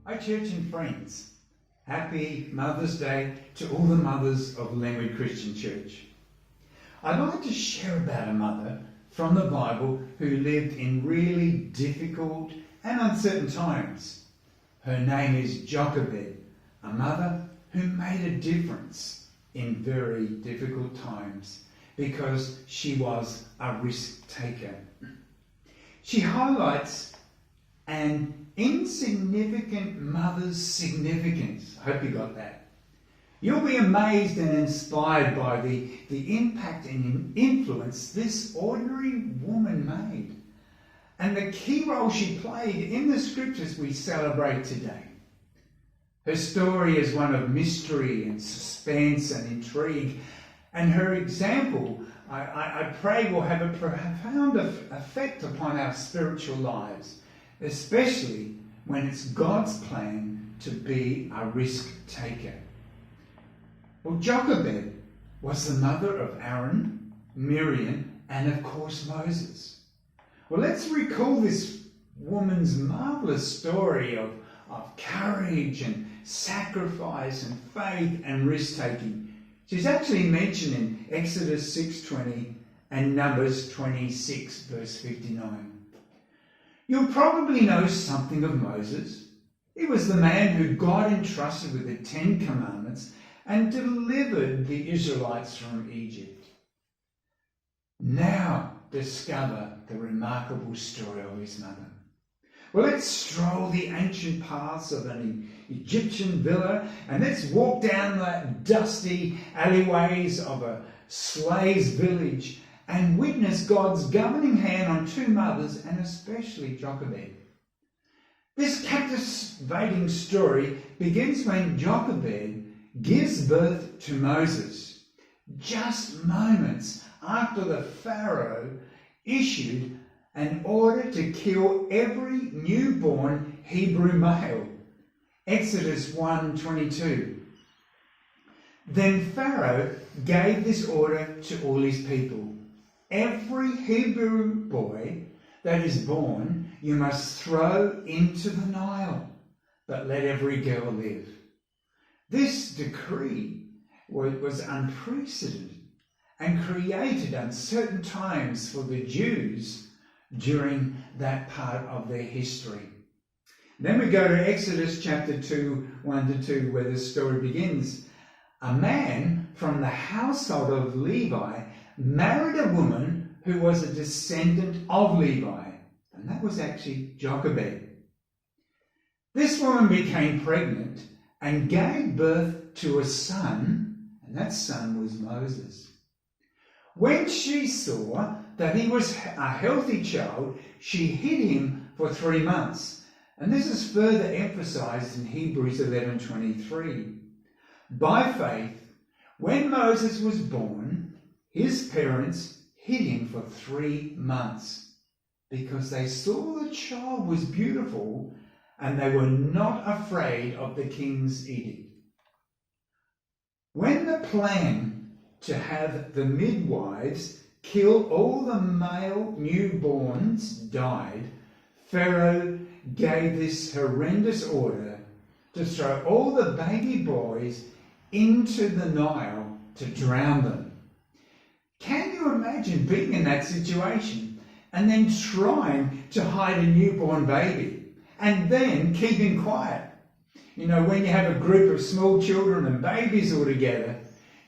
Hi church and friends, happy Mother's Day to all the mothers of Lenwood Christian Church. I'd like to share about a mother from the Bible who lived in really difficult and uncertain times. Her name is Jochebed, a mother who made a difference in very difficult times because she was a risk taker. She highlights an insignificant mother's significance. I hope you got that. You'll be amazed and inspired by the impact and influence this ordinary woman made and the key role she played in the scriptures we celebrate today. Her story is one of mystery and suspense and intrigue, and her example, I pray, will have a profound effect upon our spiritual lives, especially when it's God's plan to be a risk taker. Well, Jochebed was the mother of Aaron, Miriam, and of course Moses. Well, let's recall this woman's marvelous story of courage and sacrifice and faith and risk-taking. She's actually mentioned in Exodus 6:20 and Numbers 26, verse 59. You'll probably know something of Moses. He was the man who God entrusted with the 10 Commandments and delivered the Israelites from Egypt. Now discover the remarkable story of his mother. Well, let's stroll the ancient paths of an Egyptian villa and let's walk down the dusty alleyways of a slave's village and witness God's governing hand on two mothers and especially Jochebed. This captivating story begins when Jochebed gives birth to Moses, just moments after the Pharaoh issued an order to kill every newborn Hebrew male. Exodus 1:22. Then Pharaoh gave this order to all his people. Every Hebrew boy that is born you must throw into the Nile, but let every girl live. This decree was unprecedented and created uncertain times for the Jews during that part of their history. Then we go to Exodus chapter 2, 1-2, where the story begins. A man from the household of Levi married a woman who was a descendant of Levi, and that was actually Jochebed. This woman became pregnant and gave birth to a son, and that son was Moses. When she saw that he was a healthy child, she hid him for 3 months. And this is further emphasized in Hebrews 11:23. By faith, when Moses was born, his parents hid him for 3 months because they saw the child was beautiful and they were not afraid of the king's edict. When the plan to have the midwives kill all the male newborns died, Pharaoh gave this horrendous order to throw all the baby boys into the Nile to drown them. Can you imagine being in that situation and then trying to hide a newborn baby and then keeping quiet? You know, when you have a group of small children and babies all together,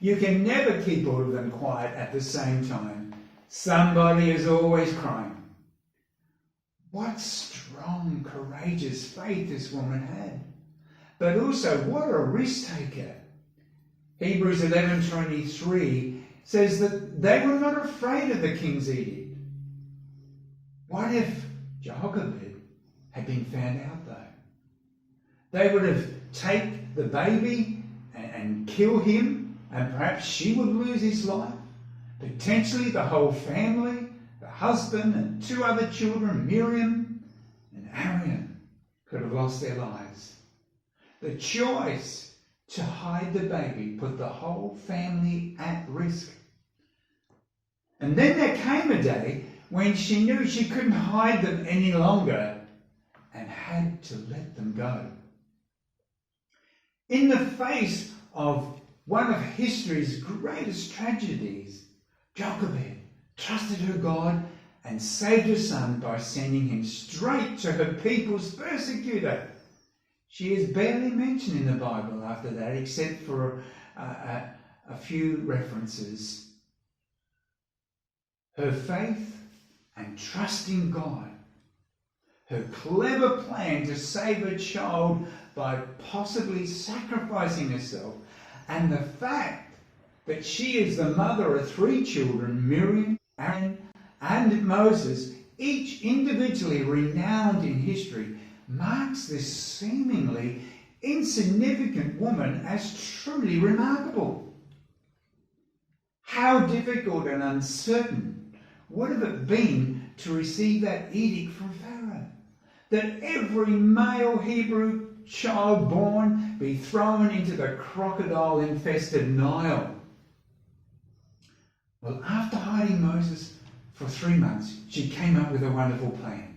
you can never keep all of them quiet at the same time. Somebody is always crying. What strong, courageous faith this woman had. But also, what a risk taker. Hebrews 11:23 says that they were not afraid of the king's edict. What if Jochebed had been found out though? They would have taken the baby and kill him, and perhaps she would lose his life. Potentially the whole family, the husband and 2 other children, Miriam and Aaron, could have lost their lives. The choice to hide the baby put the whole family at risk. And then there came a day when she knew she couldn't hide them any longer and had to let them go. In the face of one of history's greatest tragedies, Jochebed trusted her God and saved her son by sending him straight to her people's persecutor. She is barely mentioned in the Bible after that, except for a few references. Her faith and trust in God, her clever plan to save her child by possibly sacrificing herself, and the fact that she is the mother of 3 children, Miriam, Aaron, and Moses, each individually renowned in history, marks this seemingly insignificant woman as truly remarkable. How difficult and uncertain would have it been to receive that edict from Pharaoh, that every male Hebrew child born be thrown into the crocodile-infested Nile. Well, after hiding Moses for 3 months, she came up with a wonderful plan.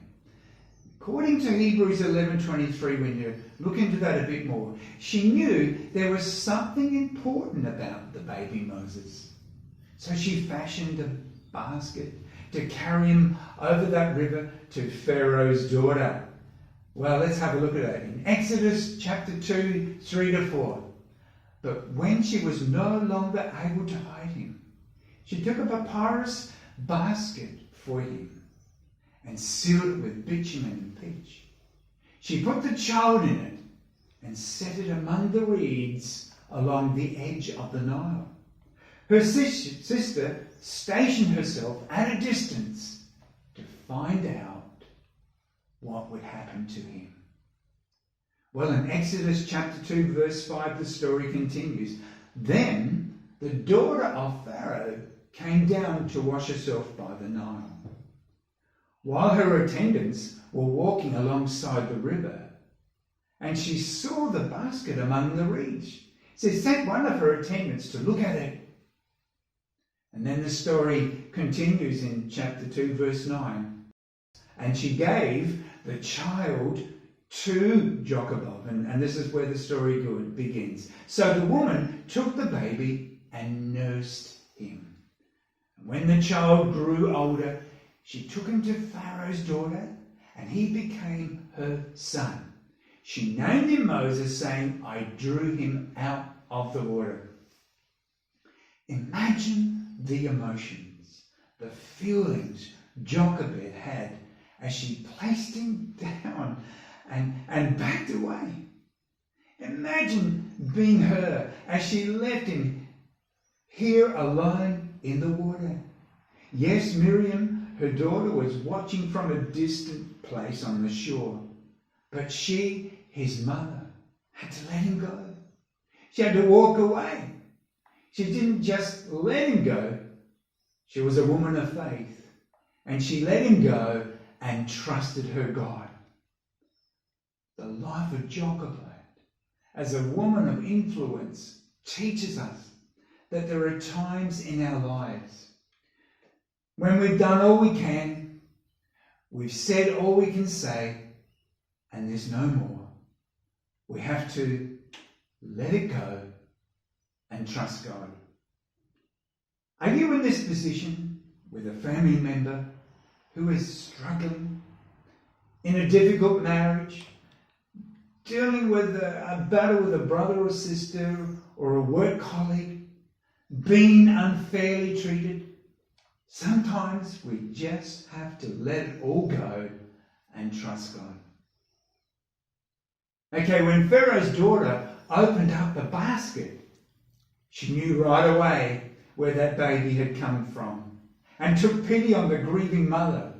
According to Hebrews 11:23, when you look into that a bit more, she knew there was something important about the baby Moses. So she fashioned a basket to carry him over that river to Pharaoh's daughter. Well, let's have a look at that in Exodus chapter 2, 3-4. But when she was no longer able to hide him, she took a papyrus basket for him and sealed it with bitumen and pitch. She put the child in it and set it among the reeds along the edge of the Nile. Her sister stationed herself at a distance to find out what would happen to him. Well, in Exodus chapter 2, verse 5, the story continues. Then the daughter of Pharaoh came down to wash herself by the Nile. While her attendants were walking alongside the river, and she saw the basket among the reeds, she sent one of her attendants to look at it. And then the story continues in chapter 2, verse 9. And she gave the child to Jochebed, and this is where the story begins. So the woman took the baby and nursed him. And when the child grew older, she took him to Pharaoh's daughter, and he became her son. She named him Moses, saying, I drew him out of the water. Imagine the emotions, the feelings Jochebed had as she placed him down and backed away. Imagine being her as she left him here alone in the water. Yes, Miriam, her daughter, was watching from a distant place on the shore, but she, his mother, had to let him go. She had to walk away. She didn't just let him go. She was a woman of faith, and she let him go and trusted her God. The life of Jochebed as a woman of influence teaches us that there are times in our lives when we've done all we can, we've said all we can say, and there's no more. We have to let it go and trust God. Are you in this position with a family member who is struggling in a difficult marriage, dealing with a battle with a brother or sister or a work colleague, being unfairly treated? Sometimes we just have to let it all go and trust God. Okay, when Pharaoh's daughter opened up the basket, she knew right away where that baby had come from and took pity on the grieving mother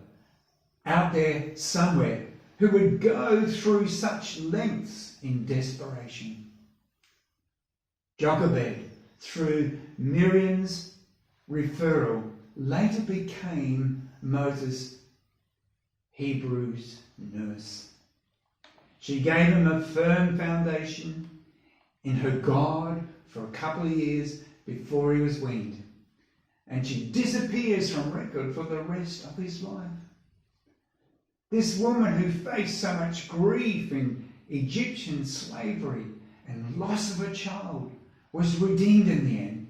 out there somewhere who would go through such lengths in desperation. Jochebed, through Miriam's referral, later became Moses' Hebrew's nurse. She gave him a firm foundation in her God for a couple of years before he was weaned, and she disappears from record for the rest of his life. This woman who faced so much grief in Egyptian slavery and loss of a child was redeemed in the end,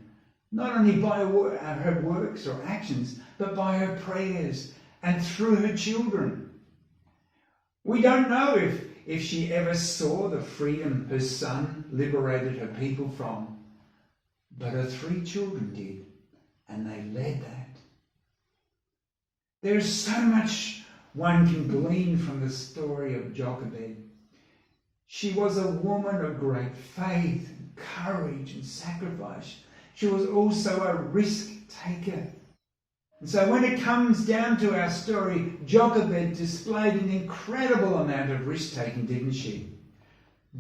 not only by her works or actions, but by her prayers and through her children. We don't know if she ever saw the freedom her son liberated her people from, but her 3 children did, and they led that. There is so much one can glean from the story of Jochebed. She was a woman of great faith, courage and sacrifice. She was also a risk taker. And so when it comes down to our story, Jochebed displayed an incredible amount of risk taking, didn't she?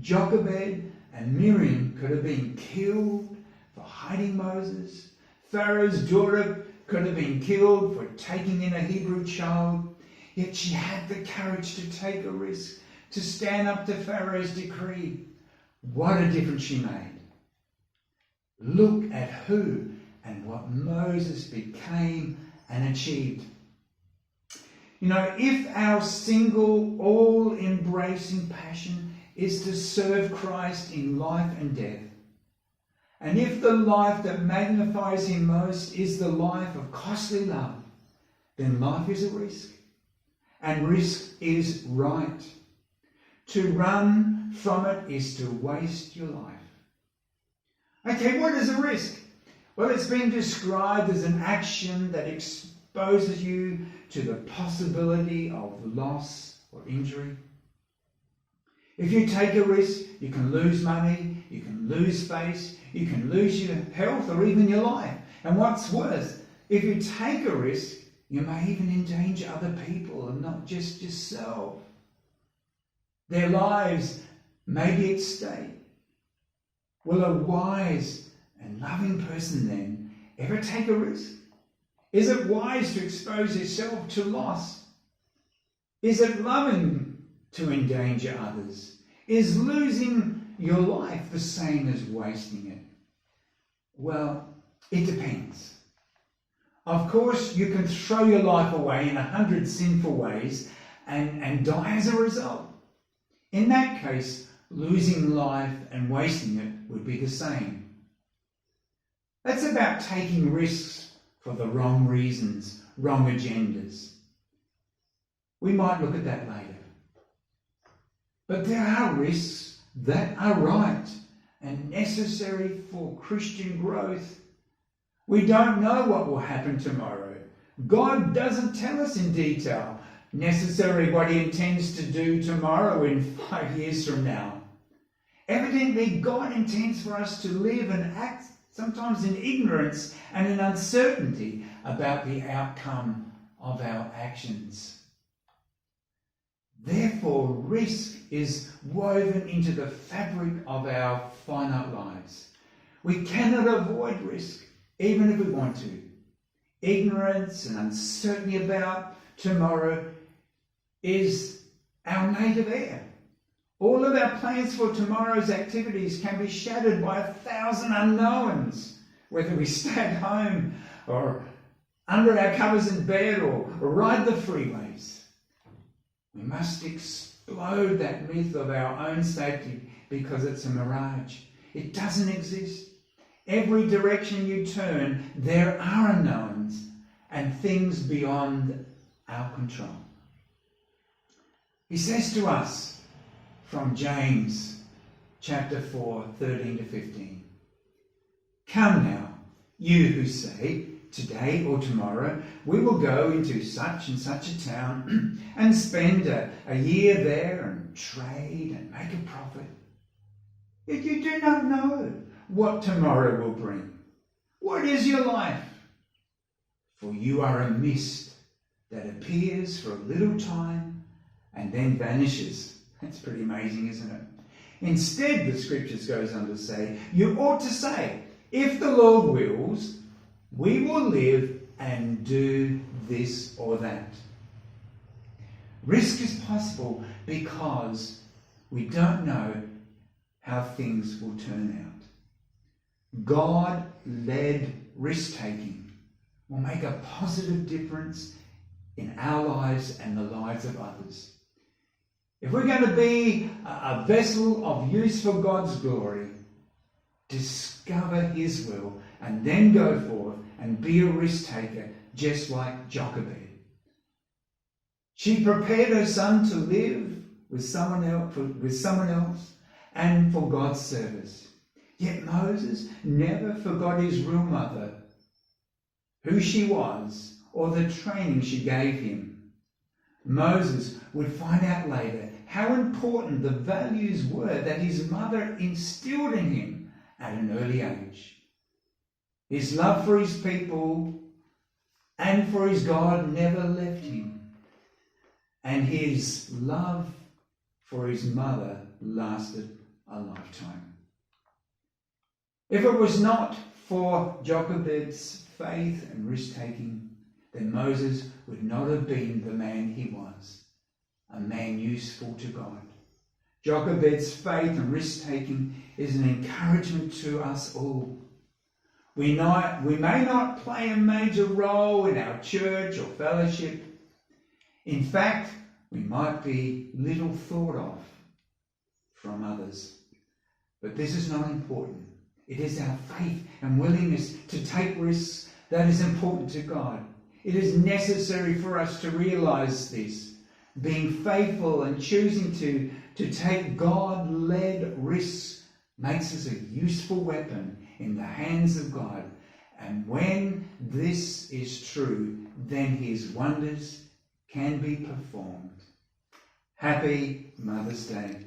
Jochebed and Miriam could have been killed for hiding Moses. Pharaoh's daughter could have been killed for taking in a Hebrew child. Yet she had the courage to take a risk, to stand up to Pharaoh's decree. What a difference she made. Look at who and what Moses became and achieved. You know, if our single, all-embracing passion is to serve Christ in life and death, and if the life that magnifies him most is the life of costly love, then life is a risk. And risk is right. To run from it is to waste your life. Okay, what is a risk? Well, it's been described as an action that exposes you to the possibility of loss or injury. If you take a risk, you can lose money, you can lose face, you can lose your health or even your life. And what's worse, if you take a risk, you may even endanger other people and not just yourself. Their lives may be at stake. Will a wise and loving person then ever take a risk? Is it wise to expose yourself to loss? Is it loving to endanger others? Is losing your life the same as wasting it? Well, it depends. Of course, you can throw your life away in 100 sinful ways and die as a result. In that case, losing life and wasting it would be the same. That's about taking risks for the wrong reasons, wrong agendas. We might look at that later. But there are risks that are right and necessary for Christian growth. We don't know what will happen tomorrow. God doesn't tell us in detail necessarily what he intends to do tomorrow in 5 years from now. Evidently, God intends for us to live and act sometimes in ignorance and in uncertainty about the outcome of our actions. Therefore, risk is woven into the fabric of our finite lives. We cannot avoid risk, even if we want to. Ignorance and uncertainty about tomorrow is our native air. All of our plans for tomorrow's activities can be shattered by 1,000 unknowns, whether we stay at home or under our covers in bed or ride the freeways. We must explode that myth of our own safety because it's a mirage. It doesn't exist. Every direction you turn, there are unknowns and things beyond our control. He says to us from James chapter 4, 13 to 15, "Come now, you who say, today or tomorrow we will go into such and such a town and spend a year there and trade and make a profit. Yet you do not know what tomorrow will bring. What is your life? For you are a mist that appears for a little time and then vanishes." That's pretty amazing, isn't it? Instead, the scriptures goes on to say, you ought to say, if the Lord wills, we will live and do this or that. Risk is possible because we don't know how things will turn out. God-led risk-taking will make a positive difference in our lives and the lives of others. If we're going to be a vessel of use for God's glory, discover his will and then go forth and be a risk taker, just like Jochebed. She prepared her son to live with someone else and for God's service. Yet Moses never forgot his real mother, who she was, or the training she gave him. Moses would find out later how important the values were that his mother instilled in him at an early age. His love for his people and for his God never left him, and his love for his mother lasted a lifetime. If it was not for Jochebed's faith and risk-taking, then Moses would not have been the man he was, a man useful to God. Jochebed's faith and risk-taking is an encouragement to us all. We may not play a major role in our church or fellowship. In fact, we might be little thought of from others. But this is not important. It is our faith and willingness to take risks that is important to God. It is necessary for us to realize this. Being faithful and choosing to take God-led risks makes us a useful weapon in the hands of God. And when this is true, then his wonders can be performed. Happy Mother's Day.